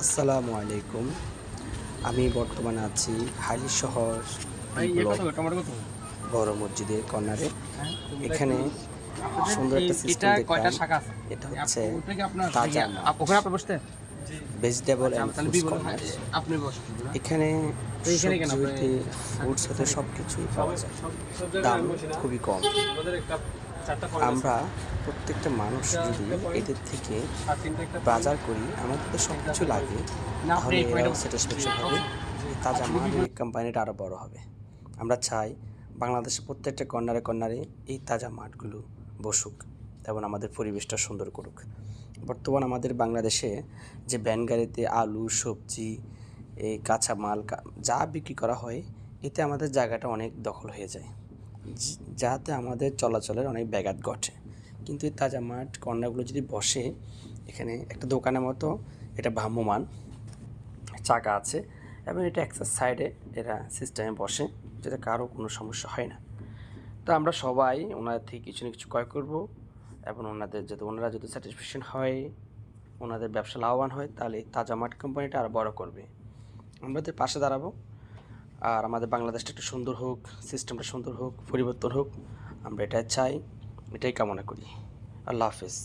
আসসালামু আলাইকুম। আমি বর্তমানে আছি হালি শহর ব্লক বড় মসজিদের কর্নারে। এখানে সুন্দর একটা সিস্টেম দেখলাম। এটা হচ্ছে তাজা মাছ, ভেজিটেবল অ্যান্ড ফ্রুটস কর্নার। এখানে সবজি হইতে ফ্রুটস হতে সব কিছুই পাওয়া যায়, দাম খুবই কম। আমরা প্রত্যেকটা মানুষ যদি এদের থেকে বাজার করি, আমাদের তো সব কিছু লাগে, তাহলে এরাও স্যাটিসফ্যাকশন হবে, তাজা মাছ এই কোম্পানিটা আরও বড় হবে। আমরা চাই বাংলাদেশের প্রত্যেকটা কর্নারে কর্নারে এই তাজা মাঠগুলো বসুক এবং আমাদের পরিবেশটা সুন্দর করুক। বর্তমান আমাদের বাংলাদেশে যে ভ্যান গাড়িতে আলু সবজি এই কাঁচা মাল যা বিক্রি করা হয়, এতে আমাদের জায়গাটা অনেক দখল হয়ে যায়, যাতে আমাদের চলাচলের অনেক ব্যাঘাত ঘটে। কিন্তু এই তাজা মাঠ কর্নারগুলো যদি বসে, এখানে একটা দোকানের মতো এটা ভ্রাম্যমান চাকা আছে এবং এটা এক্সার সাইডে এরা সিস্টেমে বসে, যাতে কারো কোনো সমস্যা হয় না। তো আমরা সবাই ওনাদের থেকে কিছু না কিছু ক্রয় করব এবং ওনারা যদি স্যাটিসফ্যাকশন হয়, ওনাদের ব্যবসা লাভবান হয়, তাহলে তাজা মাঠ কোম্পানিটা আরও বড় করবে। আমাদের পাশে দাঁড়াবো, আর আমাদের বাংলাদেশটা একটু সুন্দর হোক, সিস্টেমটা সুন্দর হোক, পরিবর্তন হোক, আমরা এটাই চাই, এটাই কামনা করি। আল্লাহ হাফেজ।